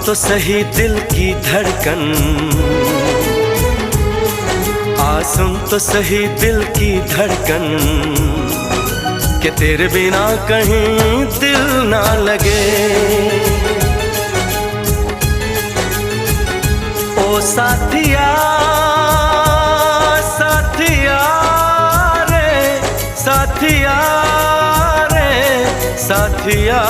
तो सही दिल की धड़कन, सुन तो सही दिल की धड़कन, कि तेरे बिना कहीं दिल ना लगे। ओ साथिया साथिया रे, साथिया रे साथिया।